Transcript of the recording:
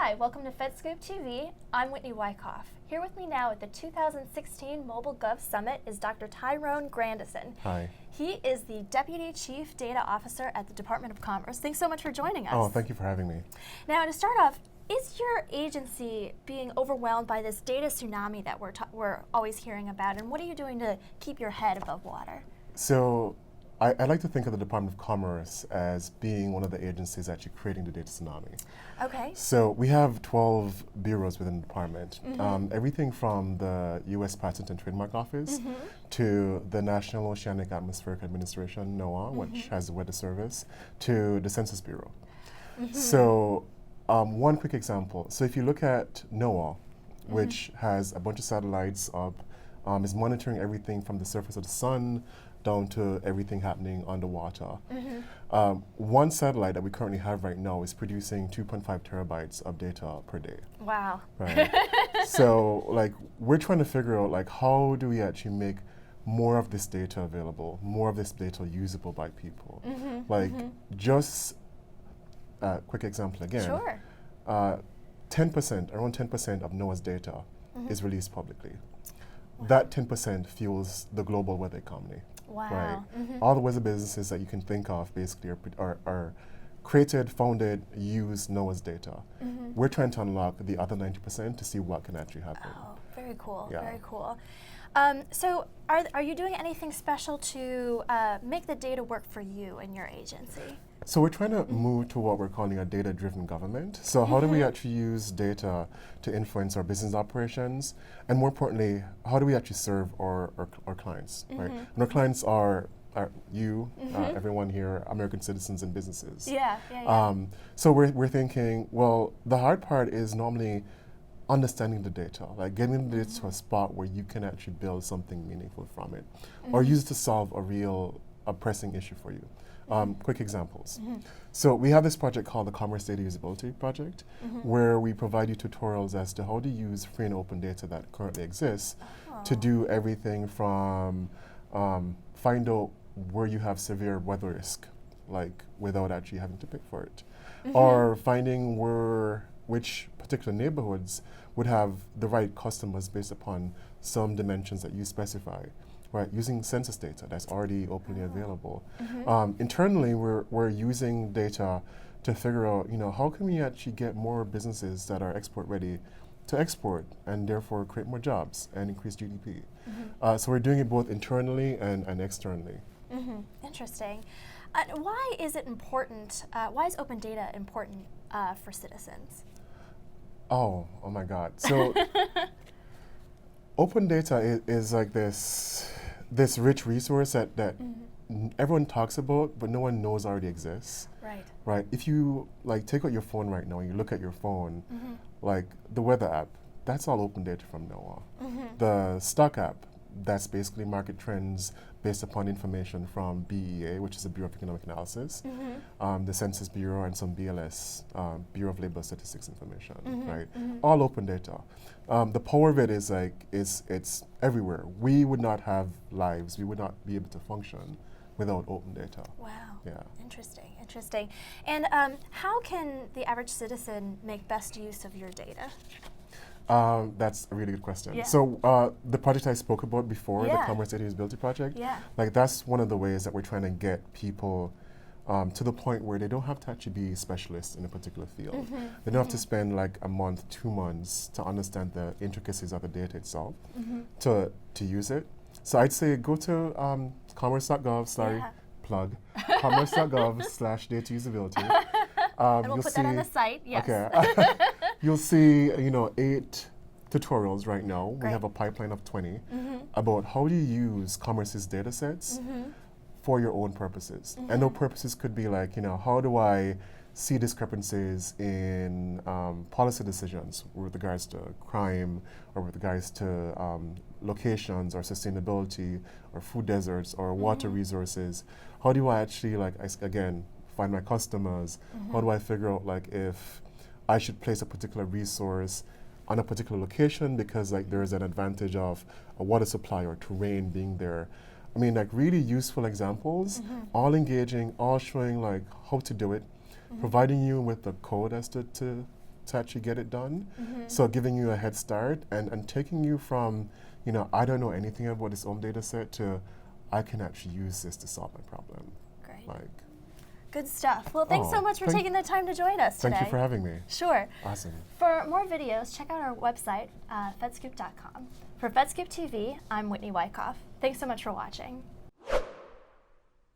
Hi, welcome to FedScoop TV. I'm Whitney Wyckoff. Here with me now at the 2016 MobileGov Summit is Dr. Tyrone Grandison. Hi. He is the Deputy Chief Data Officer at the Department of Commerce. Thanks so much for joining us. Oh, thank you for having me. Now, to start off, is your agency being overwhelmed by this data tsunami that we're always hearing about, and what are you doing to keep your head above water? So, I like to think of the Department of Commerce as being one of the agencies actually creating the data tsunami. Okay. So we have 12 bureaus within the department. Everything from the U.S. Patent and Trademark Office to the National Oceanic Atmospheric Administration, NOAA, which has the Weather Service, to the Census Bureau. So one quick example. So if you look at NOAA, which has a bunch of satellites up, is monitoring everything from the surface of the sun down to everything happening underwater. One satellite that we currently have right now is producing 2.5 terabytes of data per day. Wow. Right. So like we're trying to figure out like how do we actually make more of this data available, more of this data usable by people. Like just a quick example again. Sure. 10%, around 10% of NOAA's data is released publicly. That 10% fuels the global weather economy. Wow. Right. All the weather businesses that you can think of basically are created, founded, use NOAA's data. We're trying to unlock the other 90% to see what can actually happen. Oh, very cool, Yeah. very cool. So are you doing anything special to make the data work for you and your agency? So we're trying to move to what we're calling a data-driven government. So how do we actually use data to influence our business operations? And more importantly, how do we actually serve our clients, right? And our clients are you, everyone here, American citizens and businesses. Yeah. So we're thinking, well, the hard part is normally understanding the data, like getting the data to a spot where you can actually build something meaningful from it, or use it to solve a pressing issue for you. Quick examples. So we have this project called the Commerce Data Usability Project, where we provide you tutorials as to how to use free and open data that currently exists to do everything from find out where you have severe weather risk, like without actually having to pay for it, or finding which particular neighborhoods would have the right customers based upon some dimensions that you specify. Right, using census data that's already openly available. Internally, we're using data to figure out, how can we actually get more businesses that are export ready to export and therefore create more jobs and increase GDP. So we're doing it both internally and externally. Interesting. Why is it important? Why is open data important for citizens? Oh my God. So open data is like this rich resource that everyone talks about, but no one knows already exists. Right. Right. If you take out your phone right now and you look at your phone, like the weather app, that's all open data from NOAA. The stock app, that's basically market trends based upon information from BEA, which is the Bureau of Economic Analysis, the Census Bureau, and some BLS, Bureau of Labor Statistics information, right? All open data. The power of it is it's everywhere. We would not have lives, we would not be able to function without open data. Wow. Yeah. Interesting. And how can the average citizen make best use of your data? That's a really good question. Yeah. So the project I spoke about before, the Yeah. Commerce Data Usability Project, Yeah. That's one of the ways that we're trying to get people to the point where they don't have to actually be specialists in a particular field. They don't have to spend like a month, 2 months to understand the intricacies of the data itself to use it. So I'd say go to commerce.gov, plug, commerce.gov/data usability. And we'll put that on the site, yes. Okay. You'll see, 8 tutorials right now. Great. We have a pipeline of 20 about how do you use Commerce's data sets for your own purposes. And those purposes could be like, how do I see discrepancies in policy decisions with regards to crime or with regards to locations or sustainability or food deserts or water resources? How do I actually, again, find my customers? How do I figure out if I should place a particular resource on a particular location because there is an advantage of a water supply or terrain being there? I mean, really useful examples, all engaging, all showing how to do it, providing you with the code as to to actually get it done. So giving you a head start and taking you from, I don't know anything about this home data set to I can actually use this to solve my problem. Great. Like, good stuff. Well, thanks so much for taking the time to join us today. Thank you for having me. Sure. Awesome. For more videos, check out our website, fedscoop.com. For FedScoop TV, I'm Whitney Wyckoff. Thanks so much for watching.